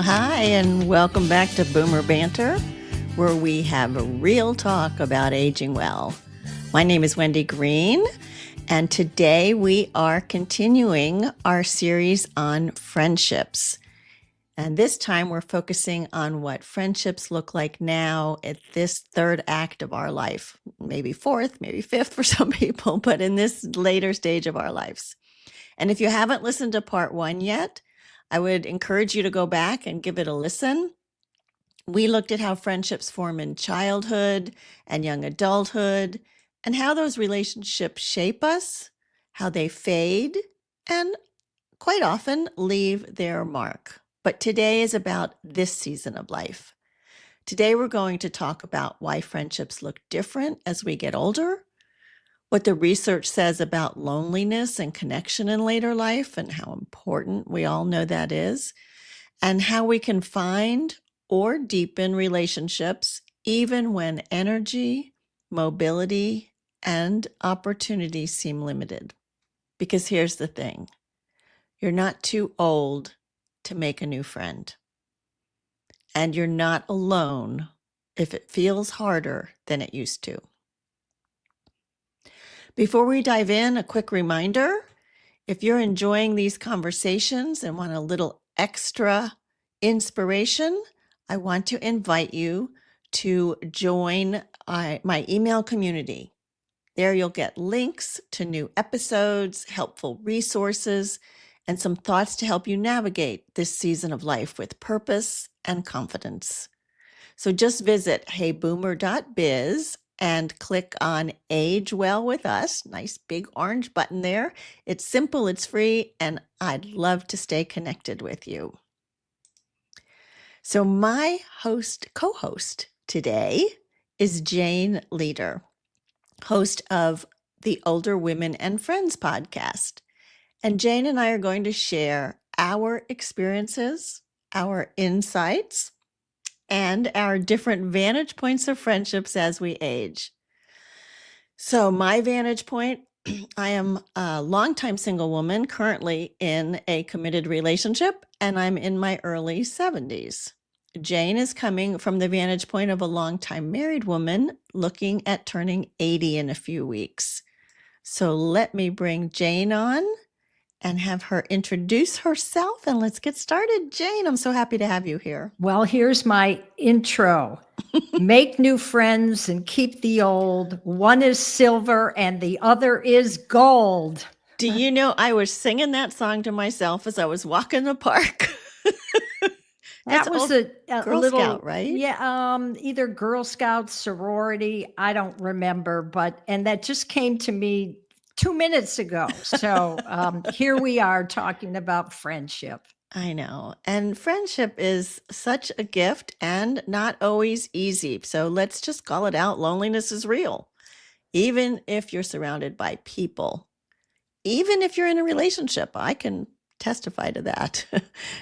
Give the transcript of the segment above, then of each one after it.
Well, hi, and welcome back to Boomer Banter, where we have a real talk about aging well. My name is Wendy Green, and today we are continuing our series on friendships. And this time we're focusing on what friendships look like now at this third act of our life. Maybe fourth, maybe fifth for some people, but in this later stage of our lives. And if you haven't listened to part one yet, I would encourage you to go back and give it a listen. We looked at how friendships form in childhood and young adulthood, and how those relationships shape us, how they fade, and quite often leave their mark. But today is about this season of life. Today we're going to talk about why friendships look different as we get older, what the research says about loneliness and connection in later life and how important we all know that is, and how we can find or deepen relationships even when energy, mobility, and opportunity seem limited. Because here's the thing, you're not too old to make a new friend. And you're not alone if it feels harder than it used to. Before we dive in, a quick reminder, if you're enjoying these conversations and want a little extra inspiration, I want to invite you to join my email community. There you'll get links to new episodes, helpful resources, and some thoughts to help you navigate this season of life with purpose and confidence. So just visit heyboomer.biz and click on Age Well with Us. Nice big orange button there. It's simple, it's free, and I'd love to stay connected with you. So my co-host today is Jane Leader, host of the Older Women and Friends podcast. And Jane and I are going to share our experiences, our insights, and our different vantage points of friendships as we age. So my vantage point, I am a longtime single woman, currently in a committed relationship, and I'm in my early 70s. Jane is coming from the vantage point of a longtime married woman looking at turning 80 in a few weeks. So let me bring Jane on and have her introduce herself, and let's get started. Jane, I'm so happy to have you here. Well, here's my intro. Make new friends and keep the old. One is silver and the other is gold. Do you know I was singing that song to myself as I was walking the park? That was a Girl little Scout, right? Yeah, either Girl Scout, sorority, I don't remember, and that just came to me 2 minutes ago. So here we are talking about friendship. I know. And friendship is such a gift and not always easy. So let's just call it out. Loneliness is real, even if you're surrounded by people. Even if you're in a relationship, I can testify to that.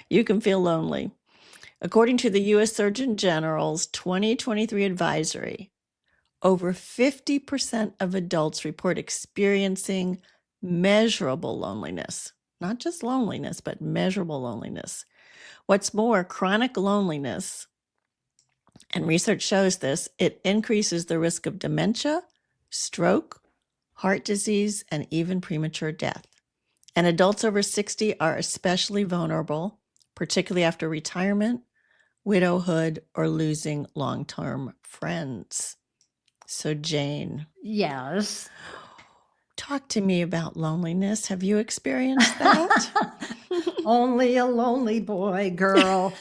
You can feel lonely. According to the U.S. Surgeon General's 2023 advisory, over 50% of adults report experiencing measurable loneliness. Not just loneliness, but measurable loneliness. What's more, chronic loneliness, and research shows this, it increases the risk of dementia, stroke, heart disease, and even premature death. And adults over 60 are especially vulnerable, particularly after retirement, widowhood, or losing long-term friends. So Jane. Yes. Talk to me about loneliness. Have you experienced that? Only a lonely boy, girl.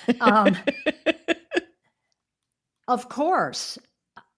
Of course,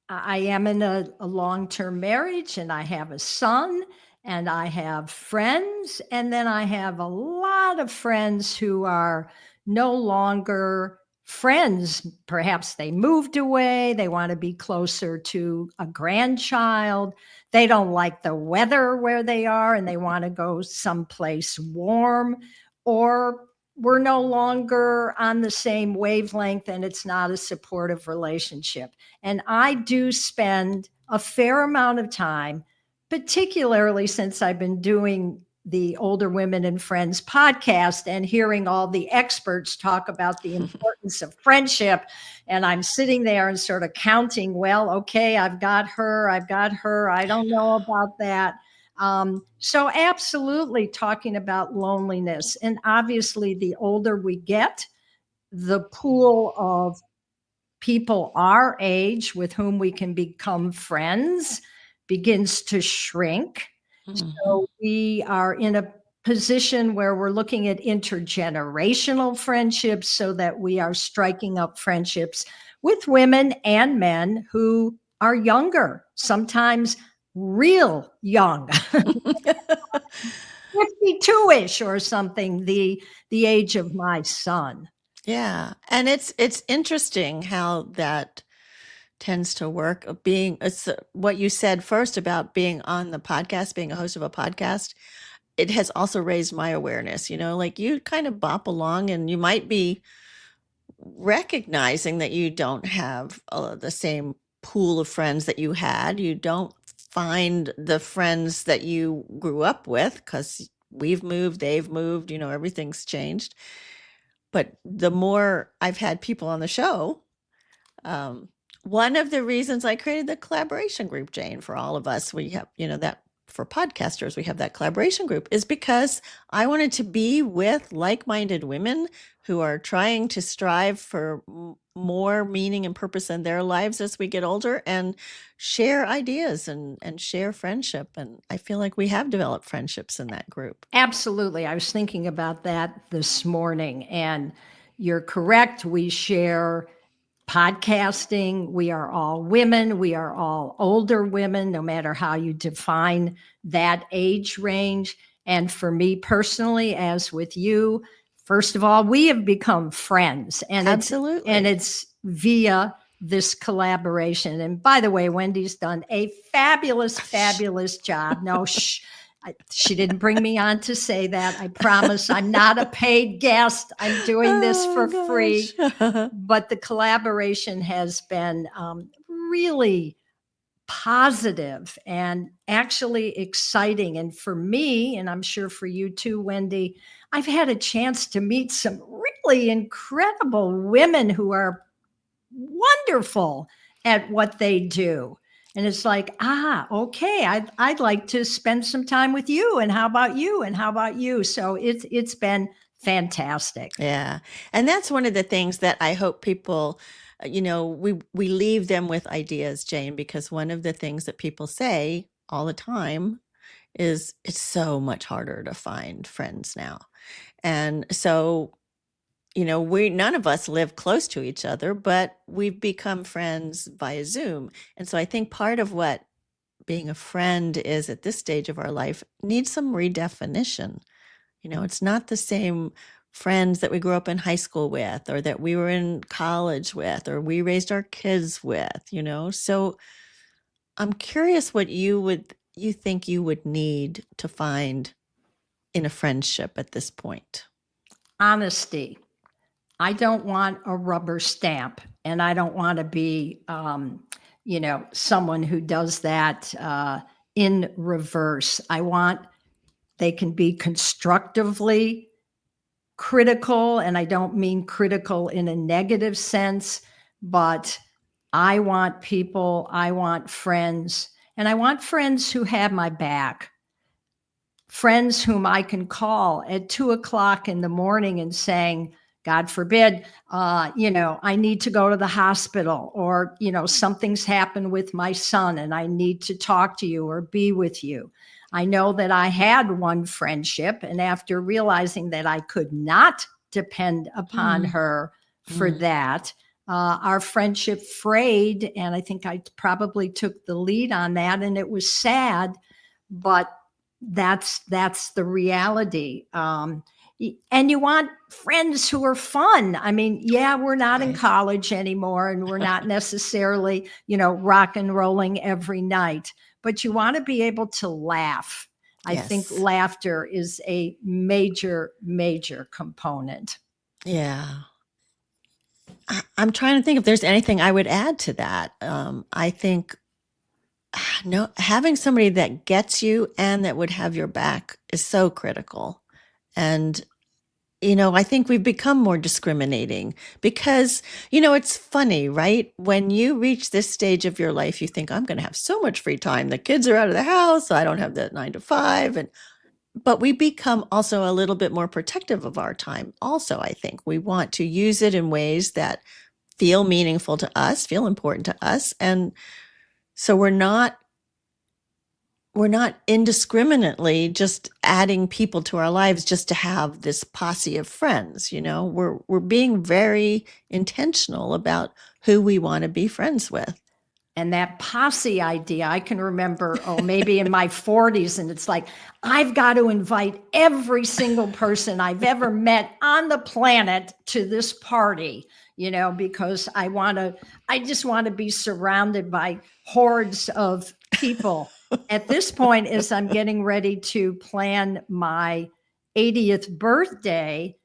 I am in a long-term marriage and I have a son and I have friends. And then I have a lot of friends who are no longer friends. Perhaps they moved away. They want to be closer to a grandchild. They don't like the weather where they are and they want to go someplace warm, or we're no longer on the same wavelength and it's not a supportive relationship. And I do spend a fair amount of time, particularly since I've been doing the Older Women and Friends podcast and hearing all the experts talk about the importance of friendship. And I'm sitting there and sort of counting, well, okay, I've got her, I don't know about that. So absolutely talking about loneliness. And obviously, the older we get, the pool of people our age with whom we can become friends begins to shrink. Mhm. So we are in a position where we're looking at intergenerational friendships so that we are striking up friendships with women and men who are younger, sometimes real young, 52-ish or something, the age of my son. Yeah, and it's interesting how that tends to work of being it's what you said first about being on the podcast, being a host of a podcast. It has also raised my awareness, like you kind of bop along and you might be recognizing that you don't have the same pool of friends that you had. You don't find the friends that you grew up with because we've moved, they've moved, everything's changed. But the more I've had people on the show, um, one of the reasons I created the collaboration group, Jane, for all of us, we have, that for podcasters, we have that collaboration group, is because I wanted to be with like-minded women who are trying to strive for more meaning and purpose in their lives as we get older and share ideas and share friendship. And I feel like we have developed friendships in that group. Absolutely. I was thinking about that this morning, and you're correct. We share podcasting. We are all women. We are all older women, no matter how you define that age range. And for me personally, as with you, first of all, we have become friends, and Absolutely. it's via this collaboration. And by the way, Wendy's done a fabulous job. No, she didn't bring me on to say that. I promise I'm not a paid guest. I'm doing this for free. But the collaboration has been really positive and actually exciting. And for me, and I'm sure for you too, Wendy, I've had a chance to meet some really incredible women who are wonderful at what they do. And it's like, okay, I'd like to spend some time with you. And how about you? And how about you? So it's been fantastic. Yeah. And that's one of the things that I hope people, we leave them with ideas, Jane, because one of the things that people say all the time is it's so much harder to find friends now. And so, we none of us live close to each other, but we've become friends via Zoom. And so I think part of what being a friend is at this stage of our life needs some redefinition. It's not the same friends that we grew up in high school with, or that we were in college with, or we raised our kids with, So I'm curious what you think you would need to find in a friendship at this point. Honesty. I don't want a rubber stamp, and I don't want to be, someone who does that in reverse. They can be constructively critical, and I don't mean critical in a negative sense, but I want people, I want friends, and I want friends who have my back. Friends whom I can call at 2 o'clock in the morning and saying, God forbid, I need to go to the hospital, or, something's happened with my son and I need to talk to you or be with you. I know that I had one friendship, and after realizing that I could not depend upon her for that, our friendship frayed. And I think I probably took the lead on that. And it was sad, but that's the reality. And you want friends who are fun. I mean, yeah, we're not in Right. college anymore, and we're not necessarily, rock and rolling every night, but you want to be able to laugh. I think Yes. laughter is a major component. Yeah. I'm trying to think if there's anything I would add to that. I think no, having somebody that gets you and that would have your back is so critical. And I think we've become more discriminating because, it's funny, right? When you reach this stage of your life, you think, I'm going to have so much free time. The kids are out of the house. So I don't have that 9 to 5. But we become also a little bit more protective of our time. Also, I think we want to use it in ways that feel meaningful to us, feel important to us. And so we're not indiscriminately just adding people to our lives just to have this posse of friends. We're being very intentional about who we want to be friends with. And that posse idea, I can remember, maybe in my 40s, and it's like, I've got to invite every single person I've ever met on the planet to this party, because I just want to be surrounded by hordes of people. At this point, as I'm getting ready to plan my 80th birthday,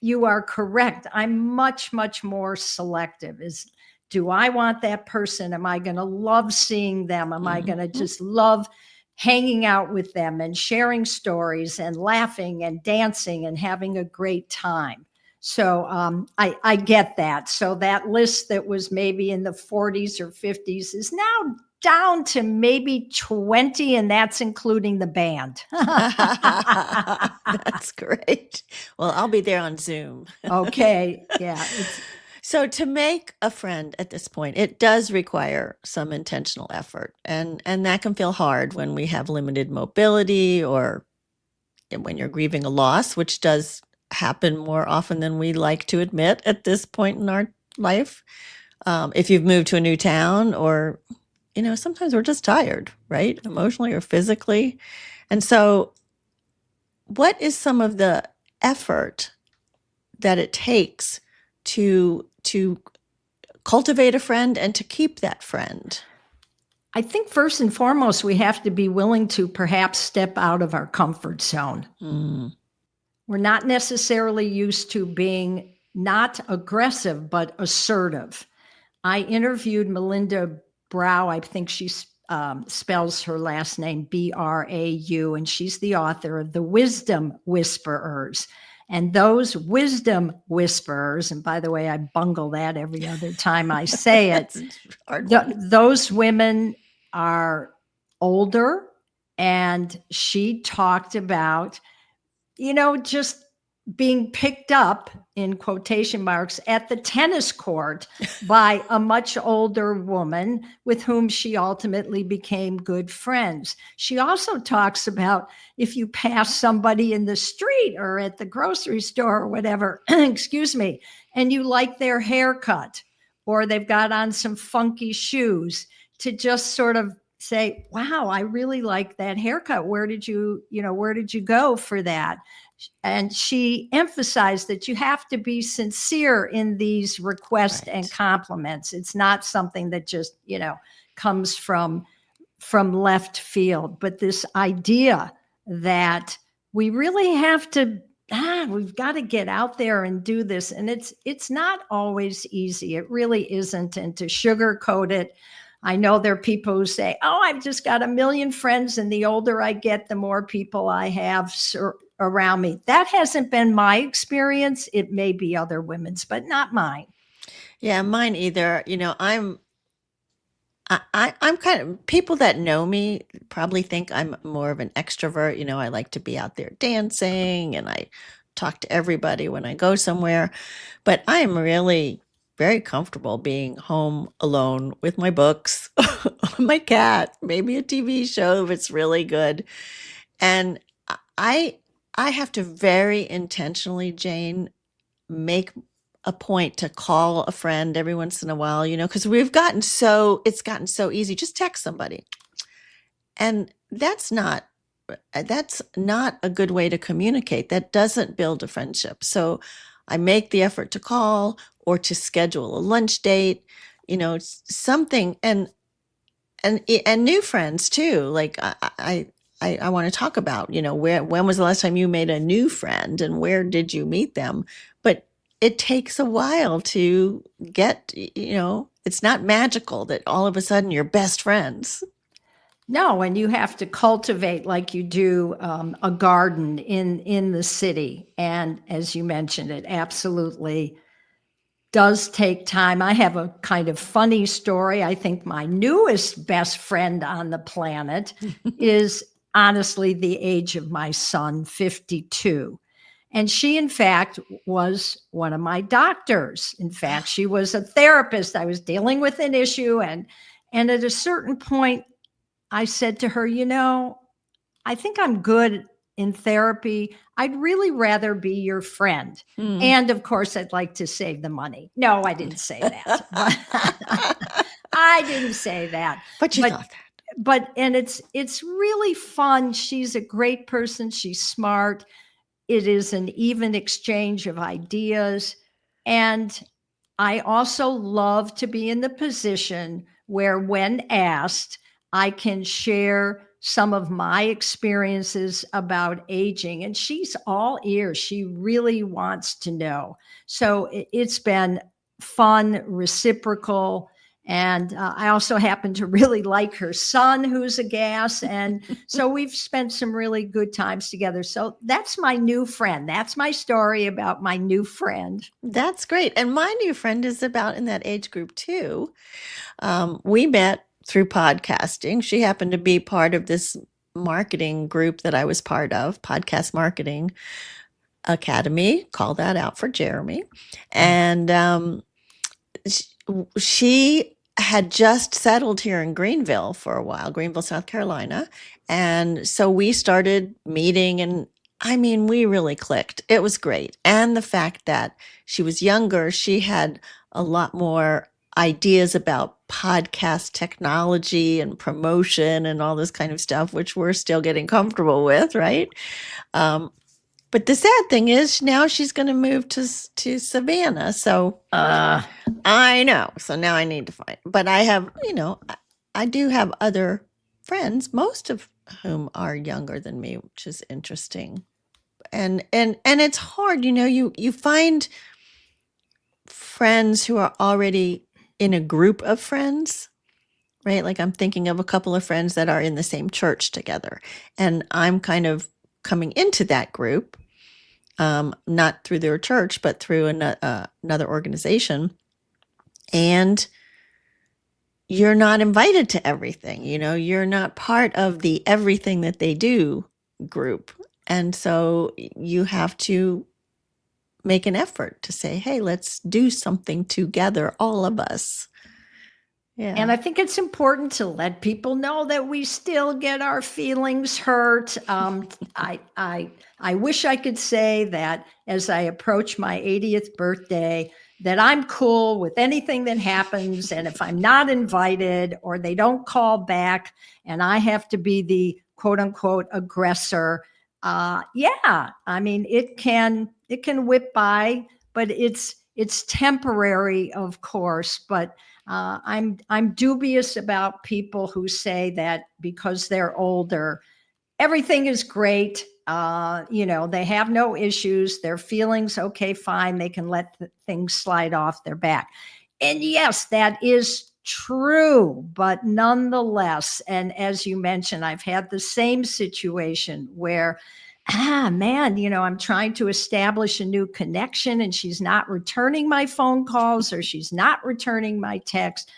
you are correct. I'm much, much more selective. Do I want that person? Am I going to love seeing them? Am I going to just love hanging out with them and sharing stories and laughing and dancing and having a great time? So I get that. So that list that was maybe in the 40s or 50s is now down to maybe 20, and that's including the band. That's great. Well, I'll be there on Zoom. Okay. Yeah. So to make a friend at this point, it does require some intentional effort. And that can feel hard when we have limited mobility or when you're grieving a loss, which does happen more often than we like to admit at this point in our life. If you've moved to a new town, or, sometimes we're just tired, right? Emotionally or physically. And so what is some of the effort that it takes to cultivate a friend and to keep that friend? I think first and foremost, we have to be willing to perhaps step out of our comfort zone. We're not necessarily used to being not aggressive, but assertive. I interviewed Melinda Brau. I think she spells her last name Brau, and she's the author of The Wisdom Whisperers. And those wisdom whisperers, and by the way, I bungle that every other time I say it, those women are older. And she talked about, just being picked up in quotation marks at the tennis court by a much older woman with whom she ultimately became good friends. She also talks about if you pass somebody in the street or at the grocery store or whatever, excuse me, and you like their haircut or they've got on some funky shoes, to just sort of say, wow, I really like that haircut. Where did you go for that? And she emphasized that you have to be sincere in these requests and compliments. It's not something that just, comes from left field, but this idea that we really have to, we've got to get out there and do this. And it's not always easy. It really isn't. And to sugarcoat it, I know there are people who say, I've just got a million friends, and the older I get, the more people I have around me. That hasn't been my experience. It may be other women's, but not mine. Yeah, mine either. I'm kind of, people that know me probably think I'm more of an extrovert. I like to be out there dancing and I talk to everybody when I go somewhere. But I am really very comfortable being home alone with my books, my cat, maybe a TV show if it's really good. And I have to very intentionally, Jane, make a point to call a friend every once in a while, because it's gotten so easy. Just text somebody. And that's not a good way to communicate. That doesn't build a friendship. So I make the effort to call or to schedule a lunch date, something, and new friends too. Like I want to talk about, when was the last time you made a new friend and where did you meet them? But it takes a while to get, it's not magical that all of a sudden you're best friends. No, and you have to cultivate like you do a garden in the city. And as you mentioned, it absolutely does take time. I have a kind of funny story. I think my newest best friend on the planet is honestly the age of my son, 52. And she, in fact, was one of my doctors. In fact, she was a therapist. I was dealing with an issue. And at a certain point, I said to her, I think I'm good in therapy. I'd really rather be your friend. Mm. And of course, I'd like to save the money. No, I didn't say that. But I didn't say that. But you But thought that. and it's really fun. She's a great person. She's smart. It is an even exchange of ideas. And I also love to be in the position where, when asked, I can share some of my experiences about aging. And she's all ears. She really wants to know. So it's been fun, reciprocal. And I also happen to really like her son, who's a gas. And so we've spent some really good times together. So that's my new friend. That's my story about my new friend. That's great. And my new friend is about in that age group too. We met through podcasting. She happened to be part of this marketing group that I was part of, Podcast Marketing Academy. Call that out for Jeremy. And she had just settled here in Greenville for a while, Greenville, South Carolina. And so we started meeting, and I mean, we really clicked. It was great. And the fact that she was younger, she had a lot more ideas about podcast technology and promotion and all this kind of stuff, which we're still getting comfortable with, right? But the sad thing is now she's going to move to Savannah. So I know. So now I need to find. But I have, I do have other friends, most of whom are younger than me, which is interesting. And it's hard, you find friends who are already in a group of friends, right? Like I'm thinking of a couple of friends that are in the same church together, and I'm kind of coming into that group, not through their church, but through another organization. And you're not invited to everything, you're not part of the everything that they do group. And so you have to make an effort to say, hey, let's do something together, all of us. Yeah. And I think it's important to let people know that we still get our feelings hurt. I wish I could say that as I approach my 80th birthday, that I'm cool with anything that happens. And if I'm not invited or they don't call back and I have to be the quote unquote aggressor, yeah, I mean, it can whip by, but it's temporary, of course. But I'm dubious about people who say that because they're older, everything is great. They have no issues. Their feelings, okay, fine. They can let things slide off their back. And yes, that is true, but nonetheless, and as you mentioned, I've had the same situation where, man, I'm trying to establish a new connection and she's not returning my phone calls or she's not returning my text.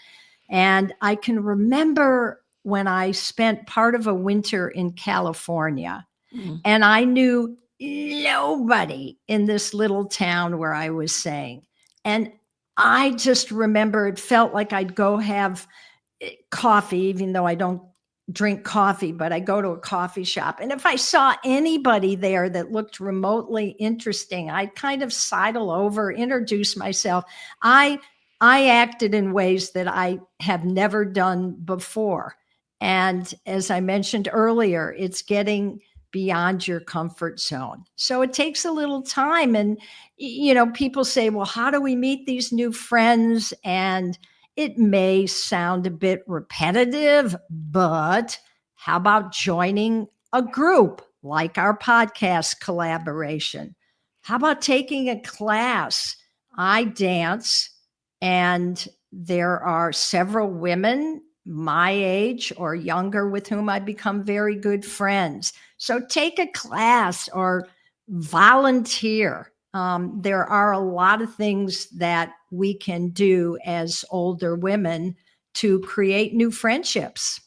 And I can remember when I spent part of a winter in California, and I knew nobody in this little town where I was staying. And I just remember it felt like I'd go have coffee, even though I don't drink coffee, but I go to a coffee shop. And if I saw anybody there that looked remotely interesting, I'd kind of sidle over, introduce myself. I acted in ways that I have never done before. And as I mentioned earlier, it's getting beyond your comfort zone. So it takes a little time. And, people say, well, how do we meet these new friends? And it may sound a bit repetitive, but how about joining a group like our podcast collaboration? How about taking a class? I dance, and there are several women my age or younger with whom I become very good friends. So take a class or volunteer. There are a lot of things that we can do as older women to create new friendships.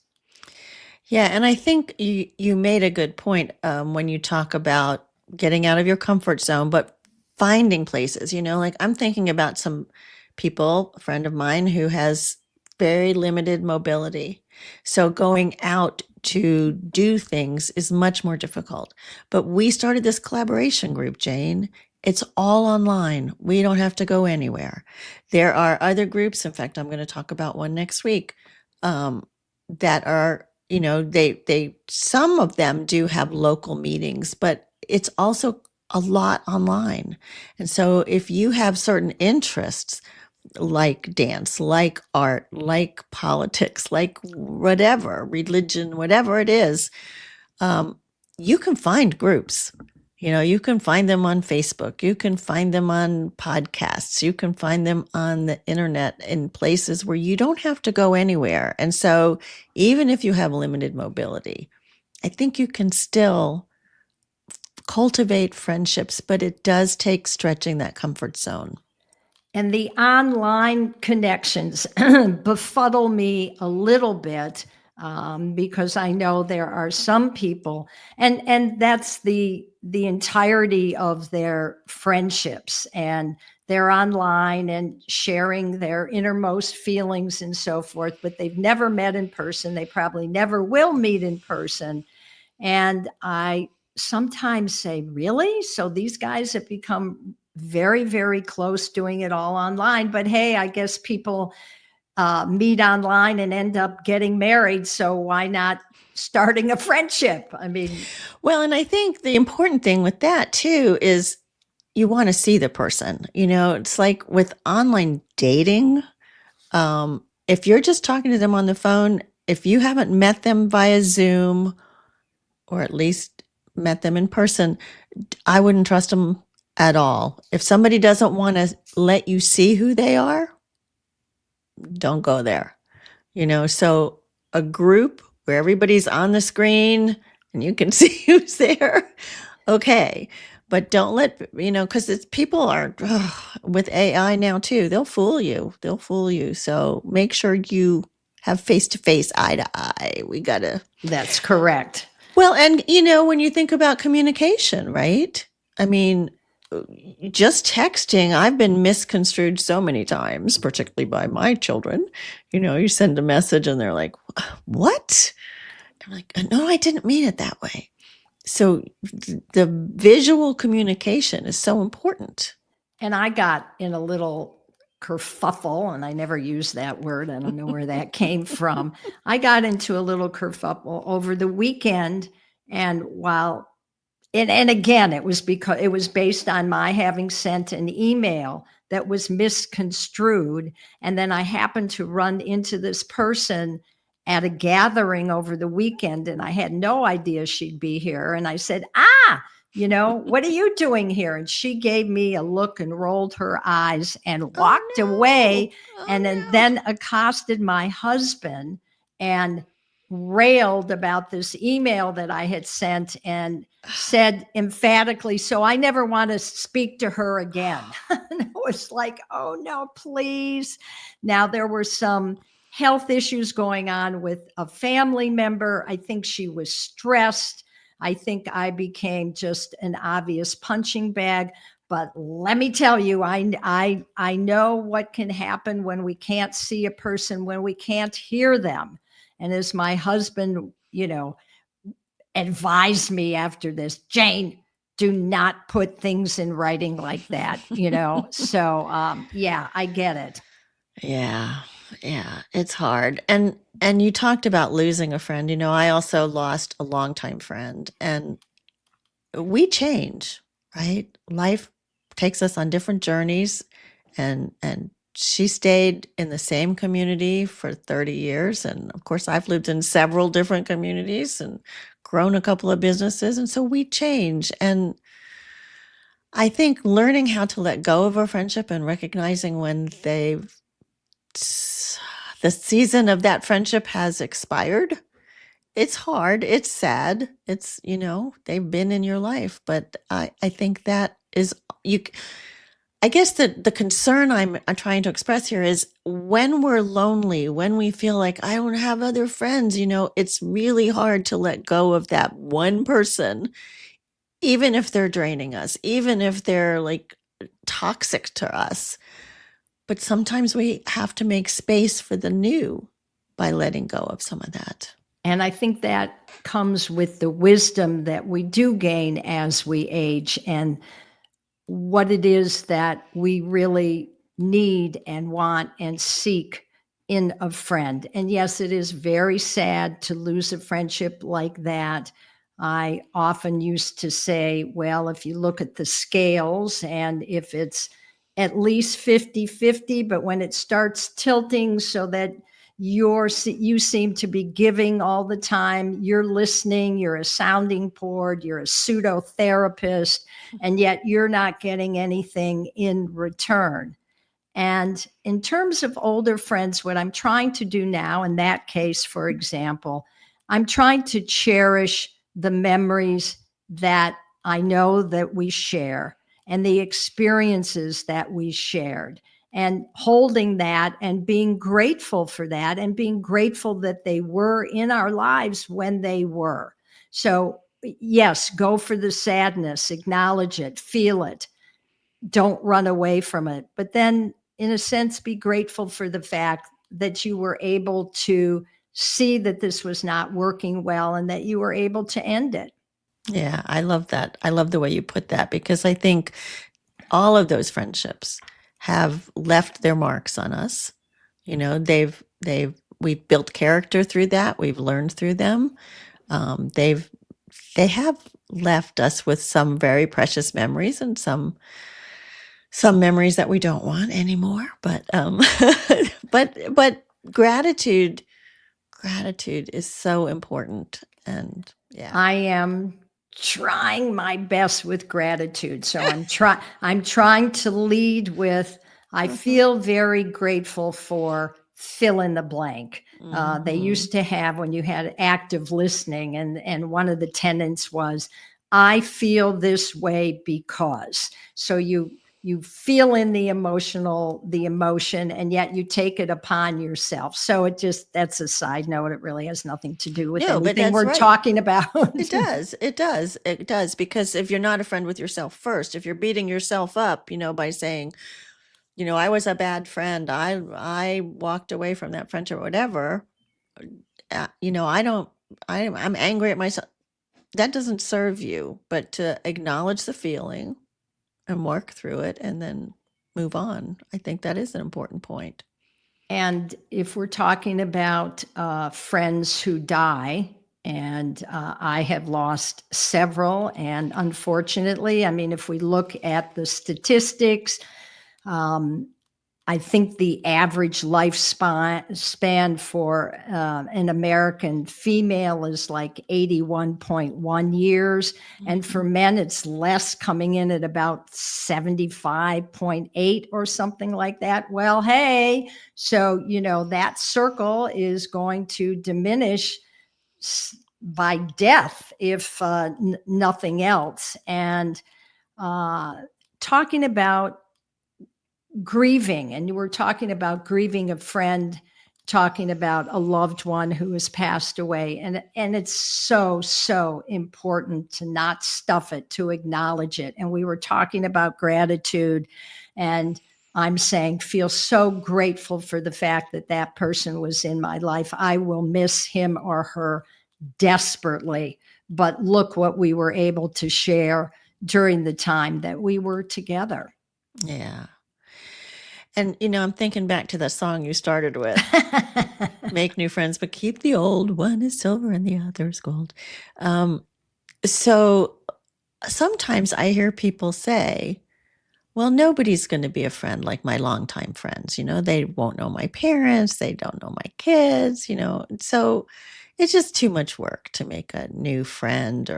Yeah, and I think you made a good point when you talk about getting out of your comfort zone, but finding places. Like I'm thinking about some people, a friend of mine who has very limited mobility. So going out to do things is much more difficult. But we started this collaboration group, Jane. It's all online. We don't have to go anywhere. There are other groups. In fact, I'm going to talk about one next week that are they some of them do have local meetings, but it's also a lot online. And so if you have certain interests like dance, like art, like politics, like whatever, religion, whatever it is, you can find groups. You can find them on Facebook. You can find them on podcasts. You can find them on the internet in places where you don't have to go anywhere. And so even if you have limited mobility, I think you can still cultivate friendships, but it does take stretching that comfort zone. And the online connections befuddle me a little bit, because I know there are some people, and that's the entirety of their friendships, and they're online and sharing their innermost feelings and so forth, but they've never met in person. They probably never will meet in person. And I sometimes say, really? So these guys have become very, very close doing it all online. But hey, I guess people meet online and end up getting married. So why not starting a friendship? I mean, well, and I think the important thing with that too is you want to see the person. It's like with online dating. If you're just talking to them on the phone, if you haven't met them via Zoom or at least met them in person, I wouldn't trust them at all. If somebody doesn't want to let you see who they are, don't go there. So a group where everybody's on the screen and you can see who's there, okay. But don't because it's people are with AI now too. They'll fool you. So make sure you have face to face, eye to eye. We gotta. that's correct. Well, and when you think about communication, right? I mean, just texting, I've been misconstrued so many times, particularly by my children. You send a message and they're like, what? I'm like, no, I didn't mean it that way. So the visual communication is so important. And I got in a little kerfuffle, and I never used that word. I don't know where that came from. I got into a little kerfuffle over the weekend. And while and again, it was because it was based on my having sent an email that was misconstrued. And then I happened to run into this person at a gathering over the weekend, and I had no idea she'd be here. And I said, what are you doing here? And she gave me a look and rolled her eyes and walked away, and then accosted my husband and railed about this email that I had sent and said emphatically, so I never want to speak to her again. And it was like, oh no, please. Now there were some health issues going on with a family member. I think she was stressed. I think I became just an obvious punching bag. But let me tell you, I know what can happen when we can't see a person, when we can't hear them. And as my husband, advised me after this, Jane, do not put things in writing like that, So, yeah, I get it. Yeah. Yeah, it's hard. And you talked about losing a friend. I also lost a longtime friend, and we change, right? Life takes us on different journeys, and she stayed in the same community for 30 years, and of course I've lived in several different communities and grown a couple of businesses, and so we change. And I think learning how to let go of a friendship and recognizing when the season of that friendship has expired. It's hard. It's sad. It's, they've been in your life, but I think that is you. I guess the concern I'm trying to express here is when we're lonely, when we feel like I don't have other friends, it's really hard to let go of that one person, even if they're draining us, even if they're like toxic to us. But sometimes we have to make space for the new by letting go of some of that. And I think that comes with the wisdom that we do gain as we age and what it is that we really need and want and seek in a friend. And yes, it is very sad to lose a friendship like that. I often used to say, well, if you look at the scales and if it's at least 50-50, but when it starts tilting so that you seem to be giving all the time, you're listening, you're a sounding board, you're a pseudo therapist, and yet you're not getting anything in return. And in terms of older friends, what I'm trying to do now, in that case, for example, I'm trying to cherish the memories that I know that we share and the experiences that we shared and holding that and being grateful for that and being grateful that they were in our lives when they were. So, yes, go for the sadness, acknowledge it, feel it, don't run away from it. But then, in a sense, be grateful for the fact that you were able to see that this was not working well and that you were able to end it. Yeah, I love that. I love the way you put that because I think all of those friendships have left their marks on us. We've built character through that. We've learned through them. They have left us with some very precious memories and some memories that we don't want anymore. But but gratitude is so important. And yeah, I am trying my best with gratitude. So I'm trying to lead with I feel very grateful for fill in the blank. They used to have when you had active listening, and one of the tenets was I feel this way because. So you feel in the emotion, and yet you take it upon yourself. So that's a side note. It really has nothing to do with No, but anything that's we're right. talking about. It does. It does. It does. Because if you're not a friend with yourself first, if you're beating yourself up, by saying, I was a bad friend, I walked away from that friendship or whatever, I'm angry at myself. That doesn't serve you, but to acknowledge the feeling and work through it and then move on. I think that is an important point. And if we're talking about friends who die, and I have lost several, and unfortunately, I mean, if we look at the statistics, I think the average lifespan for an American female is like 81.1 years. And for men, it's less, coming in at about 75.8 or something like that. Well, hey, so, that circle is going to diminish by death, if nothing else. And talking about grieving, and you were talking about grieving a friend, talking about a loved one who has passed away, and it's so important to not stuff it, to acknowledge it. And we were talking about gratitude, and I'm saying feel so grateful for the fact that that person was in my life. I will miss him or her desperately, but look what we were able to share during the time that we were together. Yeah. And, I'm thinking back to the song you started with, make new friends, but keep the old. One is silver and the other is gold. So sometimes I hear people say, well, nobody's going to be a friend like my longtime friends. They won't know my parents. They don't know my kids, so it's just too much work to make a new friend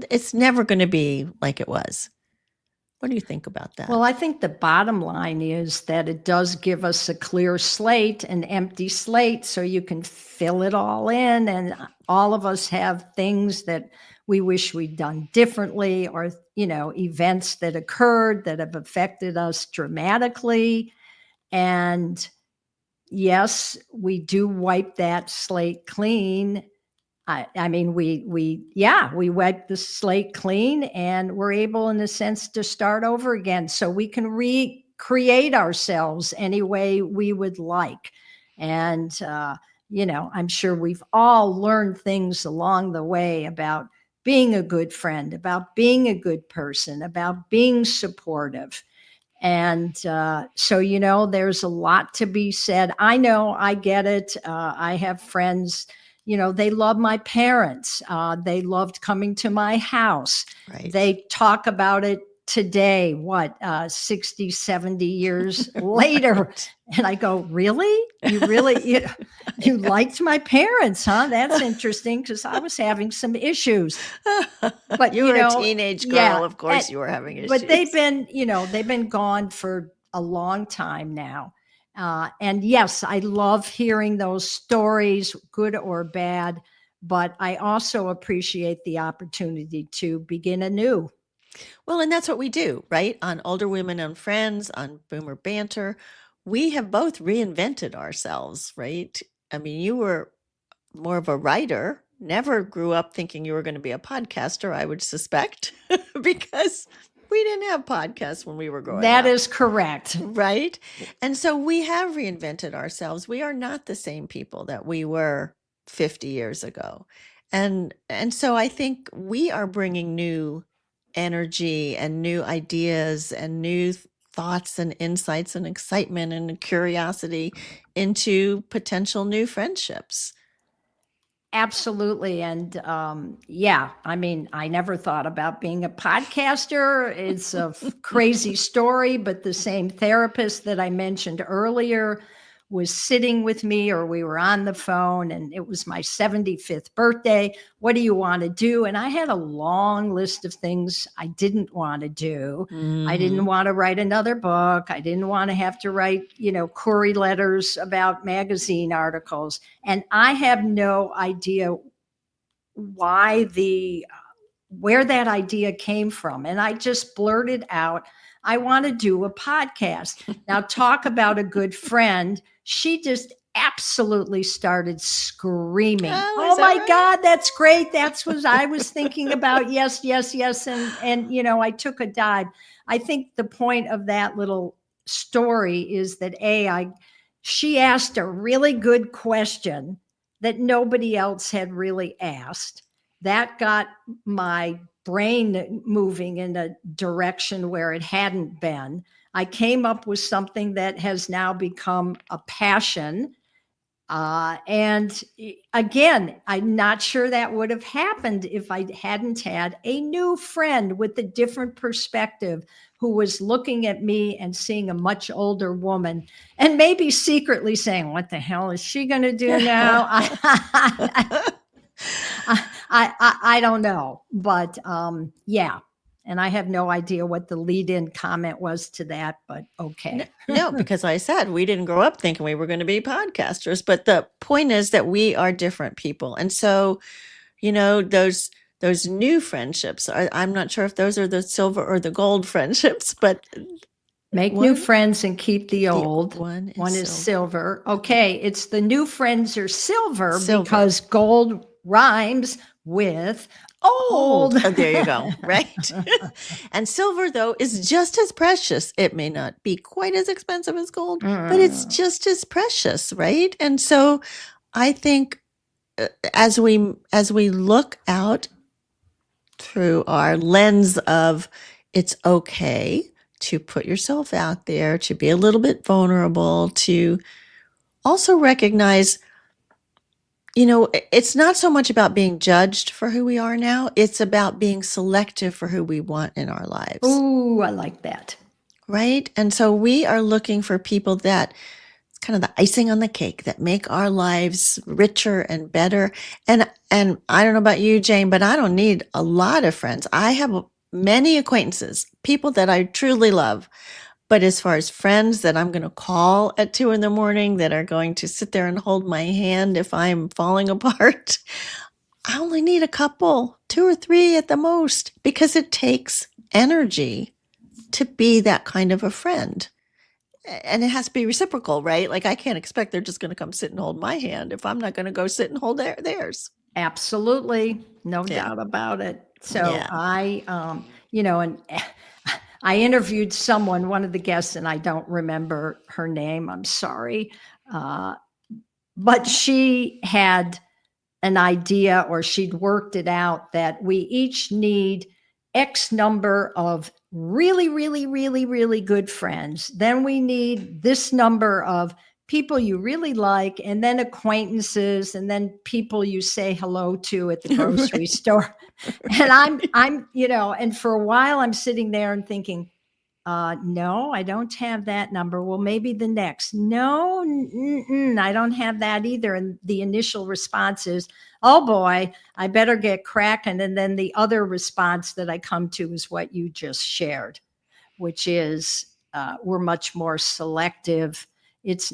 it's never going to be like it was. What do you think about that? Well, I think the bottom line is that it does give us a clear slate, an empty slate, so you can fill it all in. And all of us have things that we wish we'd done differently, or, events that occurred that have affected us dramatically. And yes, we do wipe that slate clean. I mean, we wipe the slate clean, and we're able, in a sense, to start over again. So we can recreate ourselves any way we would like. And, I'm sure we've all learned things along the way about being a good friend, about being a good person, about being supportive. And so, there's a lot to be said. I know, I get it. I have friends, they love my parents. They loved coming to my house. Right. They talk about it today, 60, 70 years later. Right. And I go, really? You liked my parents, huh? That's interesting, because I was having some issues. But you were a teenage girl, of course you were having issues. But they've been gone for a long time now. And yes, I love hearing those stories, good or bad, but I also appreciate the opportunity to begin anew. Well, and that's what we do, right? On Older Women and Friends, on Boomer Banter, we have both reinvented ourselves, right? I mean, you were more of a writer, never grew up thinking you were going to be a podcaster, I would suspect, because we didn't have podcasts when we were growing up. That is correct. Right? And so we have reinvented ourselves. We are not the same people that we were 50 years ago. And so I think we are bringing new energy and new ideas and new thoughts and insights and excitement and curiosity into potential new friendships. Absolutely. And I mean, I never thought about being a podcaster. It's a crazy story, but the same therapist that I mentioned earlier was sitting with me, or we were on the phone, and it was my 75th birthday. What do you want to do? And I had a long list of things I didn't want to do. I didn't want to write another book. I didn't want to have to write, query letters about magazine articles. And I have no idea where that idea came from. And I just blurted out, I want to do a podcast. Now, talk about a good friend. She just absolutely started screaming. Oh my right? God, that's great. That's what I was thinking about. Yes, yes, yes. And I took a dive. I think the point of that little story is that she asked a really good question that nobody else had really asked. That got my brain moving in a direction where it hadn't been. I came up with something that has now become a passion. And again, I'm not sure that would have happened if I hadn't had a new friend with a different perspective, who was looking at me and seeing a much older woman and maybe secretly saying, what the hell is she going to do now? I don't know, but yeah. And I have no idea what the lead-in comment was to that, but okay. No, because I said we didn't grow up thinking we were going to be podcasters, but the point is that we are different people. And so, those new friendships, I'm not sure if those are the silver or the gold friendships, but make new friends and keep the old. One is silver. Okay, it's the new friends are silver. Because gold rhymes with old. Oh, there you go. Right. And silver, though, is just as precious. It may not be quite as expensive as gold, but it's just as precious, right? And so I think as we look out through our lens of it's okay to put yourself out there, to be a little bit vulnerable, to also recognize, it's not so much about being judged for who we are now. It's about being selective for who we want in our lives. Ooh, I like that. Right? And so we are looking for people that it's kind of the icing on the cake that make our lives richer and better. And I don't know about you, Jane, but I don't need a lot of friends. I have many acquaintances, people that I truly love. But as far as friends that I'm going to call at 2 in the morning that are going to sit there and hold my hand if I'm falling apart, I only need a couple, 2 or 3 at the most, because it takes energy to be that kind of a friend. And it has to be reciprocal, right? Like I can't expect they're just going to come sit and hold my hand if I'm not going to go sit and hold theirs. Absolutely. No Yeah. doubt about it. So Yeah. and I interviewed someone, one of the guests, and I don't remember her name. I'm sorry. But she had an idea, or she'd worked it out, that we each need X number of really, really, really, really good friends. Then we need this number of people you really like, and then acquaintances, and then people you say hello to at the grocery Right. store. And and for a while I'm sitting there and thinking, no, I don't have that number. Well, maybe the next. No, I don't have that either. And the initial response is, oh boy, I better get cracking. And then the other response that I come to is what you just shared, which is we're much more selective. It's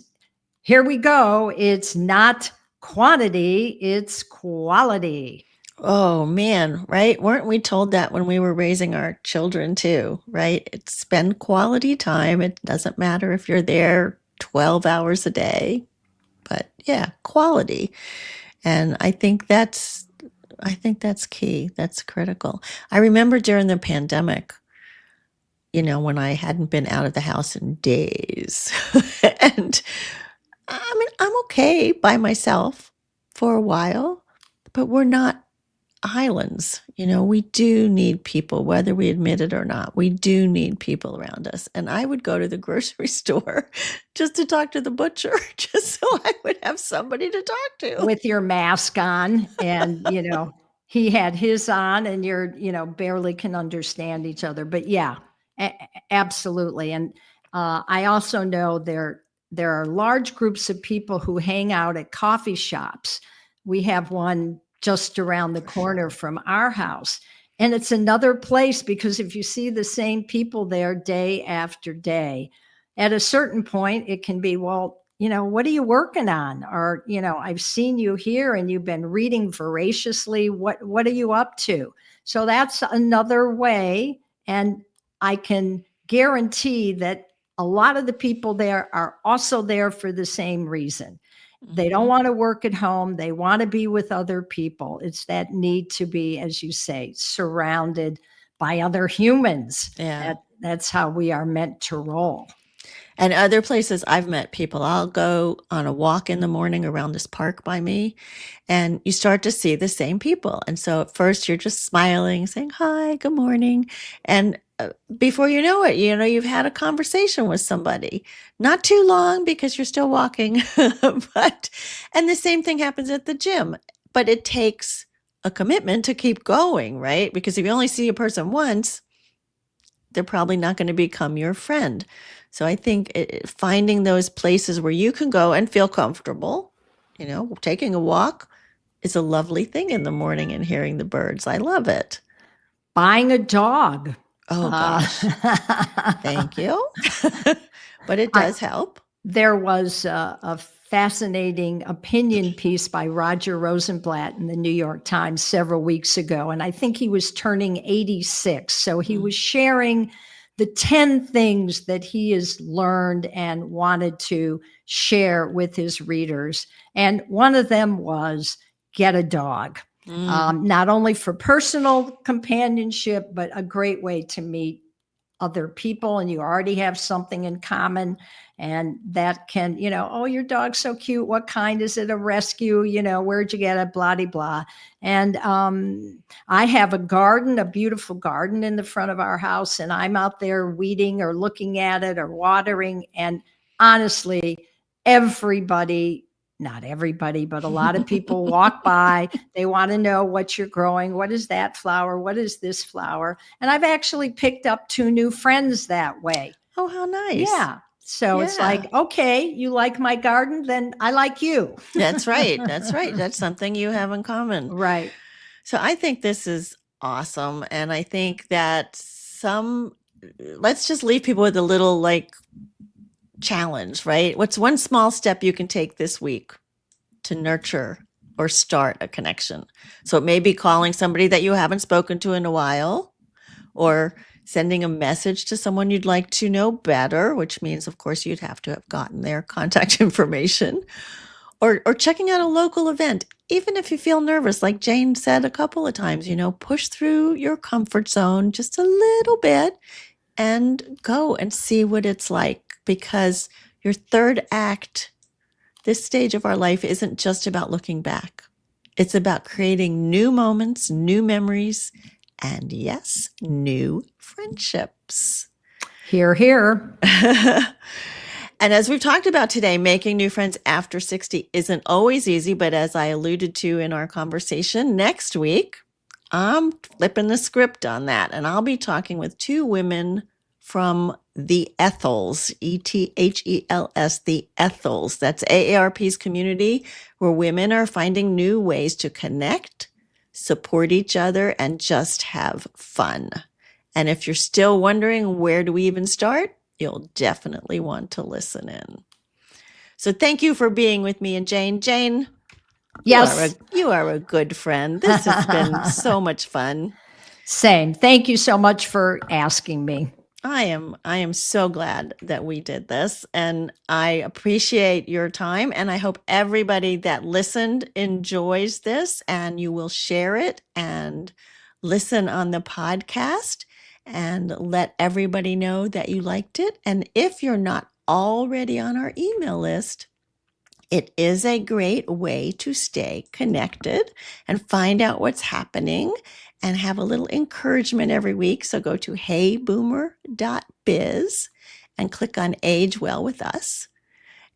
Here we go. It's not quantity, it's quality. Oh man, right? Weren't we told that when we were raising our children too, right? It's spend quality time. It doesn't matter if you're there 12 hours a day, but yeah, quality. And I think that's key. That's critical. I remember during the pandemic, when I hadn't been out of the house in days. And I mean, I'm okay by myself for a while, but we're not islands. We do need people, whether we admit it or not. We do need people around us. And I would go to the grocery store just to talk to the butcher, just so I would have somebody to talk to. With your mask on, and he had his on, and you're barely can understand each other. But yeah, absolutely. And I also know there are large groups of people who hang out at coffee shops. We have one just around the corner from our house, and it's another place, because if you see the same people there day after day, at a certain point it can be, well, what are you working on? Or, I've seen you here and you've been reading voraciously. What are you up to? So that's another way. And I can guarantee that a lot of the people there are also there for the same reason. They don't Mhm. want to work at home. They want to be with other people. It's that need to be, as you say, surrounded by other humans. Yeah. That's how we are meant to roll. And other places I've met people, I'll go on a walk in the morning around this park by me, and you start to see the same people. And so at first you're just smiling, saying, hi, good morning. And before you know it, you've had a conversation with somebody. Not too long because you're still walking, and the same thing happens at the gym. But it takes a commitment to keep going, right? Because if you only see a person once, they're probably not going to become your friend. So I think finding those places where you can go and feel comfortable, taking a walk is a lovely thing in the morning, and hearing the birds. I love it. Buying a dog. Oh gosh. Thank you. But it I, does help. there was a fascinating opinion piece by Roger Rosenblatt in the New York Times several weeks ago, and I think he was turning 86. So he was sharing the 10 things that he has learned and wanted to share with his readers. And one of them was get a dog. Not only for personal companionship, but a great way to meet other people, and you already have something in common. And that can, oh, your dog's so cute. What kind is it? A rescue? Where'd you get it? Blah, blah, blah. And I have a garden, a beautiful garden in the front of our house, and I'm out there weeding or looking at it or watering. And honestly, not everybody, but a lot of people walk by. They want to know what you're growing. What is that flower? What is this flower? And I've actually picked up 2 new friends that way. Oh, how nice. Yeah. So it's Yeah. like, okay, you like my garden, then I like That's right. That's right. That's something you have in common. Right. So I think this is awesome. And I think that let's just leave people with a little like challenge, right? What's one small step you can take this week to nurture or start a connection? So it may be calling somebody that you haven't spoken to in a while, or sending a message to someone you'd like to know better, which means, of course, you'd have to have gotten their contact information, or checking out a local event. Even if you feel nervous, like Jane said a couple of times, push through your comfort zone just a little bit and go and see what it's like, because your third act, this stage of our life, isn't just about looking back. It's about creating new moments, new memories, and yes, new friendships. Hear, hear. And as we've talked about today, making new friends after 60 isn't always easy, but as I alluded to in our conversation, next week, I'm flipping the script on that, and I'll be talking with two women from the Ethels, Ethels, the Ethels. That's AARP's community where women are finding new ways to connect, support each other, and just have fun. And if you're still wondering where do we even start, you'll definitely want to listen in. So thank you for being with me and Jane. Jane, Yes. you are a good friend. This has been so much fun. Same. Thank you so much for asking me. I am so glad that we did this, and I appreciate your time, and I hope everybody that listened enjoys this, and you will share it and listen on the podcast and let everybody know that you liked it. And if you're not already on our email list, it is a great way to stay connected and find out what's happening and have a little encouragement every week. So go to heyboomer.biz and click on Age Well with Us.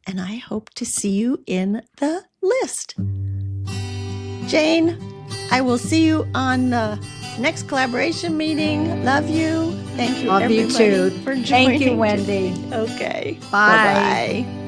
And I hope to see you in the list. Jane, I will see you on the next collaboration meeting. Love you. Thank you, Love everybody, you too. for joining. Thank you, Wendy. Okay. Bye. Bye-bye.